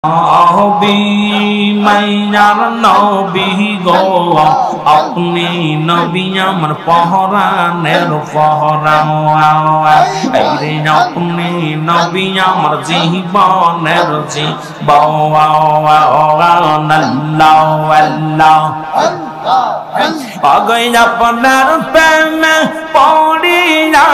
নবী মাইয়ার নবী গো আপনি নবী আমার পহরানের পহরা রে আপনি নবী আমার জীবনের জীবন আল্লাহ আগে আপনার প্রেমে পড়িয়া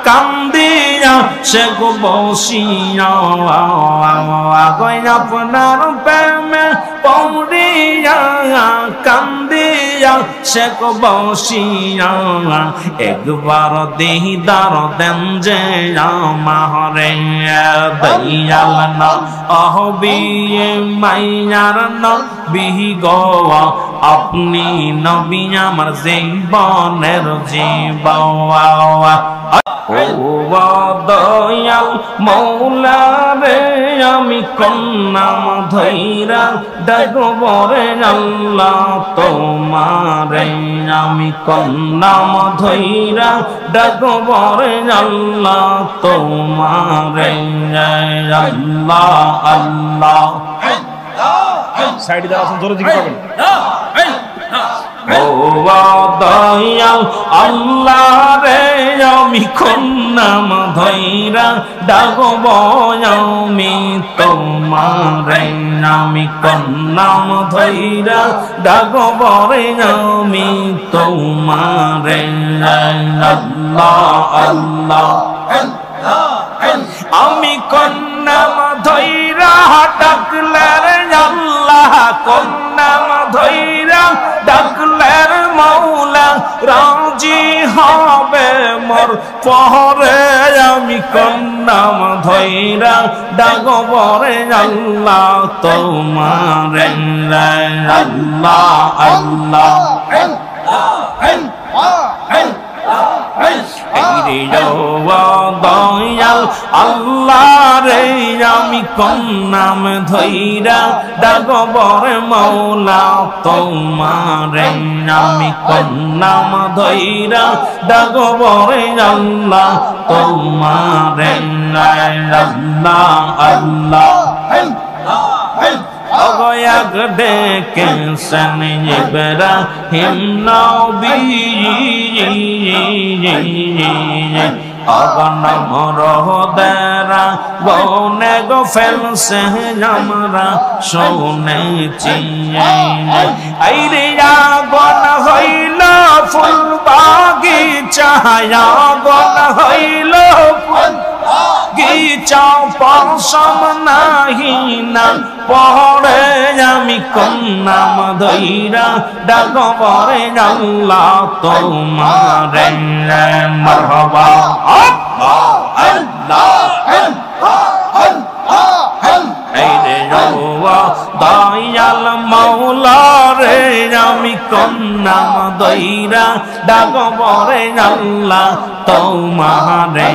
কান্দিয়া সে গো বসিয়া আগে আপনার প্রেমে পড়িয়া কান্দিয়া সে গো বসিয়া একবার দিদার দেন যে আমারে দয়াল নবী মাইয়ার নবী গো আপনি নবী আমার জীবনের জীবন ও দয়াল মৌলা রে আমি কন্নাম ধৈরা ডাকবরে আল্লাহ তোমারে আমি কন্নাম ধৈরা ডাকবরে আল্লাহ তোমারে আল্লাহ আল্লাহ সাইডে যারা আছেন জোরে জিজ্ঞেস করবেন ও দয়াল আল্লাহ রে আমি কন্নাম ধৈরা ডাকব আমি তোমারে আমি কন্নাম ধৈরা ডাকব রে আমি তোমারে আল্লাহ আল্লাহ আমি কন্নাম ধৈরা ডাকলে রে আল্লাহ কন্নাম ধৈরা ডাকলের মৌলা রাজি হবে মোর পহরে আমি কন্নাম ধৈরা ডাকবরে আল্লাহ তোমারে আল্লাহ আল্লাহ দয়াল আল্লাহ রে আমি কন্নাম ধৈরা ডাকবরে মৌলা তোমারে আমি কন্নাম ধৈরা ডাকবরে আল্লাহ তোমারে আল্লাহ আল্লাহ অগয়াগ ডেকেছেন ইব্রাহিম নবী অগনমর দেরা বনে গো ফেলছে আমরা শুনেছি আইরে আগন হইল ফুল বাগিচায় আগন হইল ফুল গিচাও পশম নাহি না পড়ে আমি কন্নাম ধৈরা ডাকবরে আল্লাহ তোমারে মারহাবা আল্লাহ দয়াল মাওলা রে আমি কন্নাম ধৈরা ডাকবরে আল্লাহ তোমারে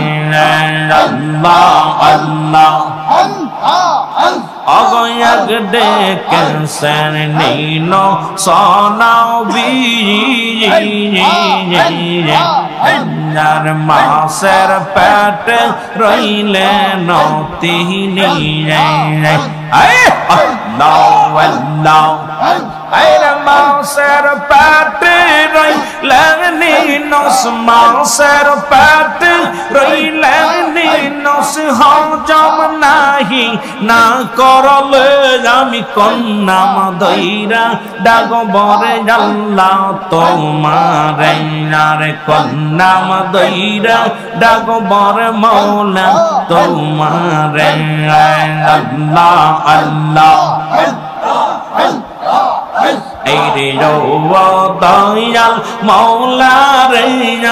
আল্লাহ আল্লাহ অগয়াগ ডেকেছেন নীল সনবী মাসের পেট রইলে তিনি মাসের পেট রইলেন নিনস মাসের পেট রইলেন নিনস হজম নাহি না করলে আমি কন্নাম ধৈরা ডাকবরে আল্লাহ তোমারে আরে কন্নাম ধৈরা ডাকবরে মৌলা তোমারে আল্লাহ আল্লাহ এই রে দয়াল মাওলা রে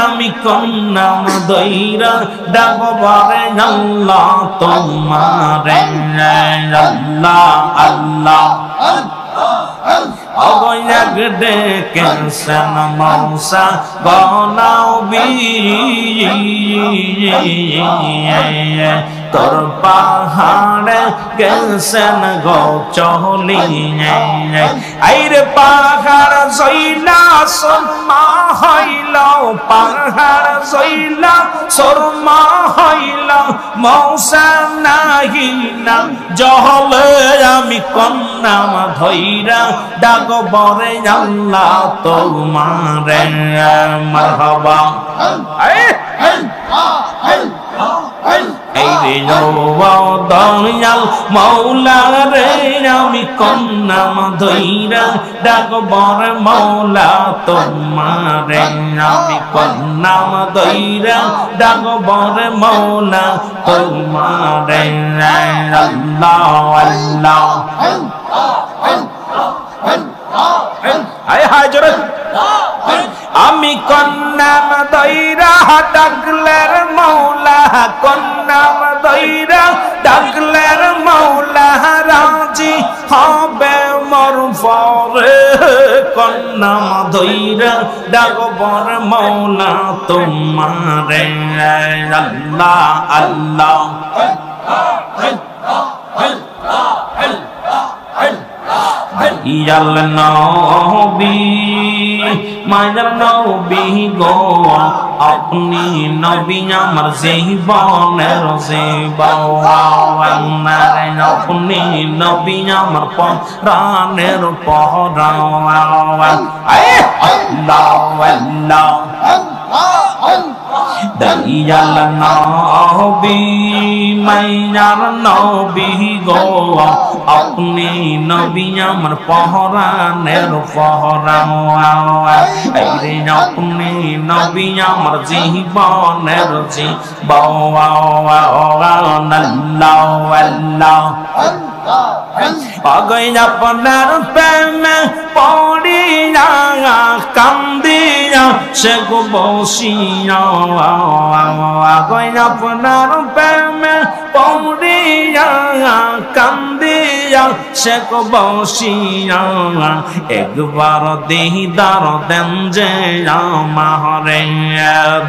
আমি কন্নাম ধৈরা ডাকবরে আল্লাহ তোমারে আল্লাহ আল্লাহ অগয়াগ ডেকেছেন মৌসা গনবী তোর পাহাড়ে গেছেন গো চলি আইরে পাহাড় জইলা সুরমা হইল পাহাড় জইলা সুরমা হইল মৌসা নাহি না জহলে আমি কন্যাম ধইরা ডাকবরে আল্লাহ তোমারে মারহাবা এই রে দয়াল মৌলা রে আমি কন্যাম ধইরা ডাকবর মৌলা তোমারে আমি কন্যাম ধইরা ডাকবর মৌলা তোমারে আল্লাহ আল্লাহ হায় হায় জোরে আমি কন্যাম দইরা ডাকলের মৌলা কন্যাম দইরা ডাকলের মৌলা রাজি হবে মোর পরে কন্যাম দইরা ডাকবর মৌলা তোমারে আল্লাহ আল্লাহ ইয়াল নবী মায়ার নবী গো আপনি নবী আমার জীবনের জীবন আপনি নবী আমার প্রাণের পরাণ দয়াল নবী মায়ার নবী গো আপনি নবী আমার পরাণের পরাণ আইরে আপনি নবী আমার জীবনের জীবন আল্লাহ আল্লাহ পাগল আপনার প্রেমে পড়িয়া কান্দিয়া সে গো বসিয়া পাগল আপনার প্রেমে পড়িয়া কান্দিয়া সে গো বসিয়া একবার দিদার দেন যে আমারে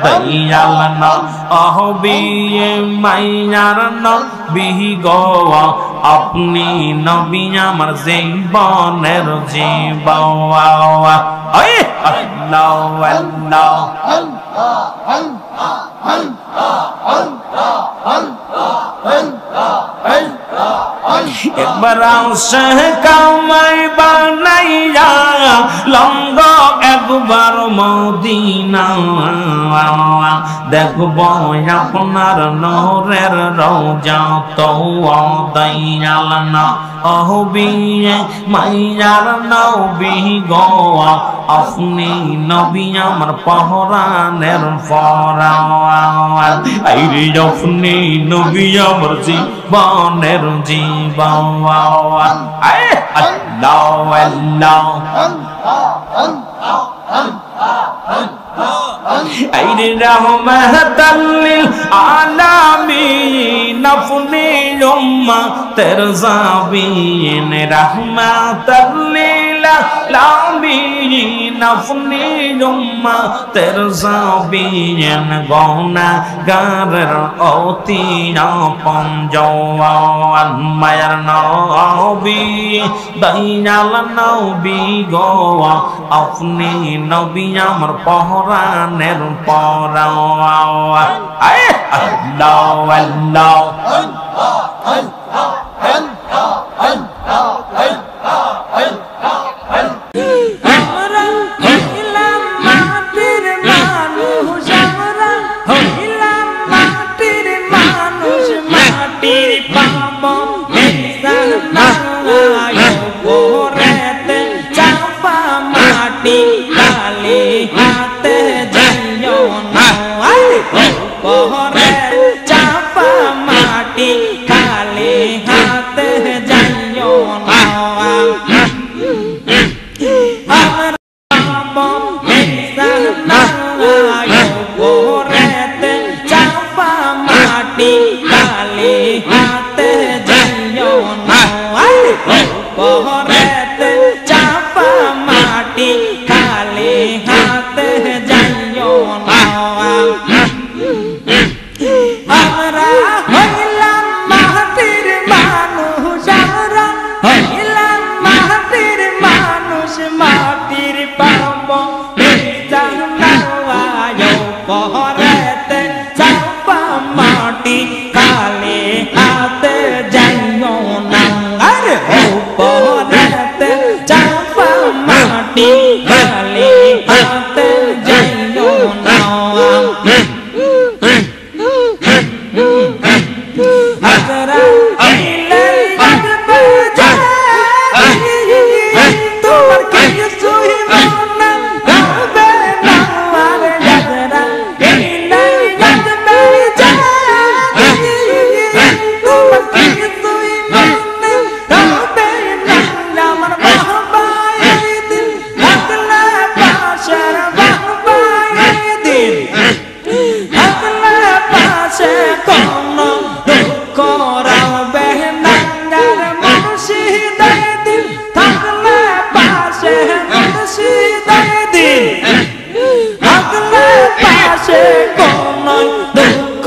দয়াল নবী মায়ার নবী গো আপনি নবী আমার জীবনের জীবন আল্লাহ আল্লাহ একবার আসে কামাই বানাইয়া লঙ্গ একবার মদিনা দেখব আপনার নূরের রওজা তো দয়াল নবী মায়ার নবী গো আপনি নবী আমার পরাণের পরাণ আইরে আপনি নবী আমার জীবনের জীবন আল্লাহ আল্লাহ আইরে রহমাতাল লিল আলামিন আপনি উম্মতের জাবিন রহমাতাল লিল আলামিন আপনি উম্মতের জাবিন গুনাহগারের অতি আপন জওয়ান মায়ার নবী দয়াল নবী গো আপনি নবী আমার পরাণের পরাণ আল্লাহ আল্লাহ Pohorete chapa হইলাম মাটির মানুষ মাটির পাব পহরেতে চাপা মাটি কালে হাতে যাইও না আরে ও পহরেতে চাপা মাটি কালে হাতে যাইও না হাজরা ইলে রাখবে তোমার কিছু মনে রাখবে না আরে হাজরা ইলে রাখবে তোমার কিছু মনে রাখবে না আমার বাবাই দিন থাকলে পাশের বাবাই দিন থাকলে পাশে কোন দুঃখ রাখবে না আর মুর্শিদাই দিন থাকলে পাশে মুর্শিদাই দিন থাকলে পাশে কোন দুঃখ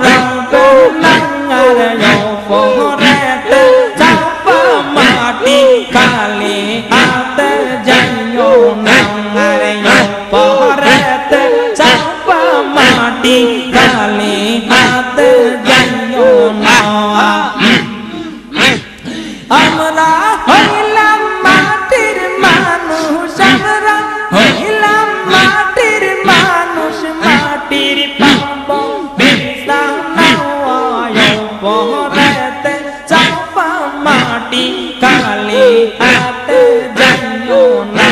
রাখবে না আর পহরেতে চাপা মাটি কালি হাতে যাইও না আর পহরেতে চাপা মাটি কালি হাতে যাইও না আমরা হইলাম মাটির মানুষ আমরা হইলাম মাটির মানুষ মাটির পাব পহরেতে চাপা মাটি কালি হাতে যাইও না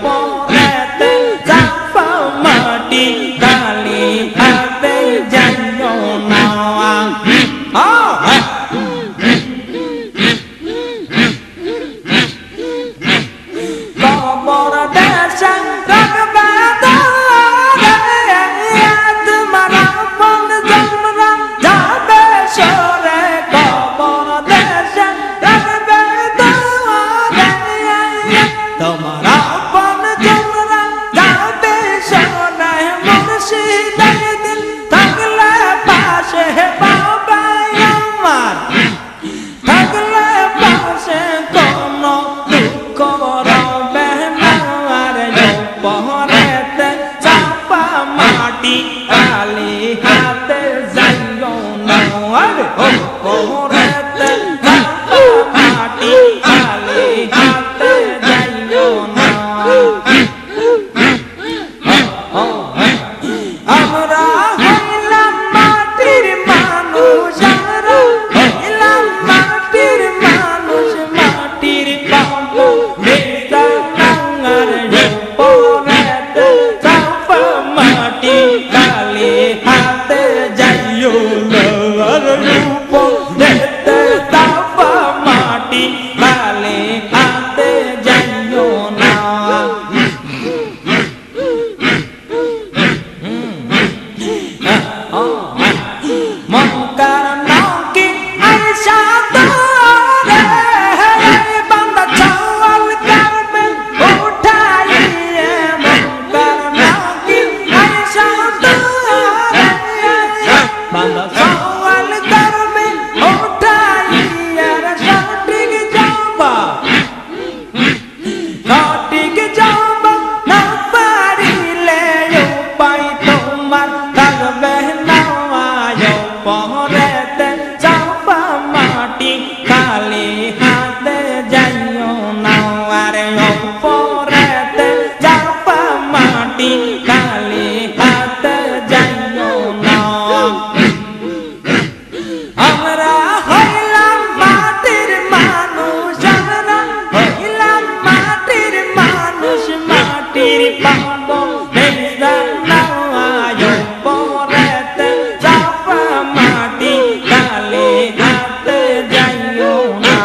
পহরেতে চাপা মাটি কালি হাতে যাইও না কবর দেশে রাখবে তোমার আপন জমরা যাবে সরে কবর দেশে রাখবে তোমার আপন জমরা যাবে সরে মুর্শিদাই দিন থাকলে পাশে বাবাই আমার থাকলে পাশে কোন দুঃখ রবে না আর পহরেতে চাপা মাটি কালি হাতে যাইও না আরে ও পহরেতে চাপা মাটি কালি হাতে যাইও না আমরা হইলাম মাটির মানুষ আমরা হইলাম মাটির মানুষ মাটির পাব বেসাঙ্গার পহরেতে চাপা মাটি কালি হাতে যাইও না আর পহরেতে চাপা মাটি কালি হাতে যাইও না মনকার নাকি আয়শা তোরে বান্দা চাওয়াল করবে উঠাইয়ে মনকার নাকি আয়শা তোরে বান্দা চাওয়াল করবে উঠাইয়ে সঠিক যাবা সঠিক যাবা না পারিলে উপায় তোমার থাকবে না পহরেতে চাপা মাটি কালি হাতে যাইও না আরে পহরেতে চাপা মাটি কালি হাতে যাইও না আমরা হইলাম মাটির মানুষ আমরা হইলাম মাটির মানুষ মাটির পাব পহরেতে চাপা মাটি কালি হাতে যাইও না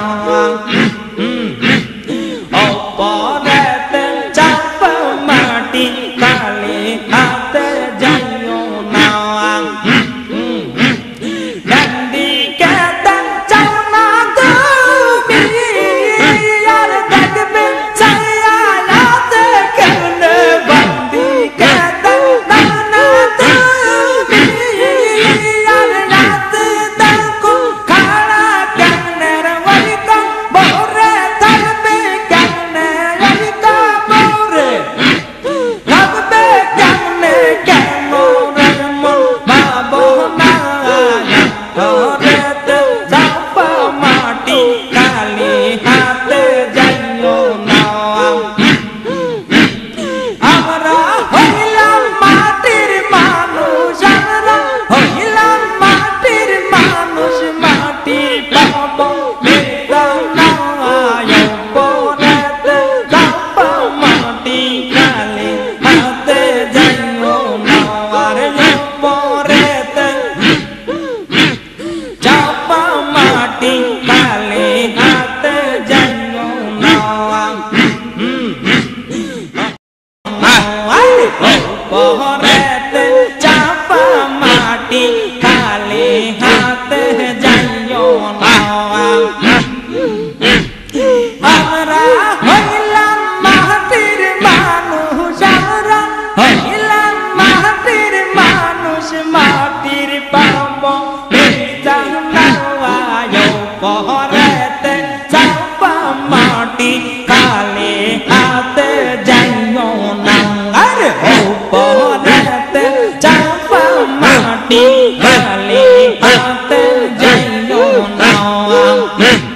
রং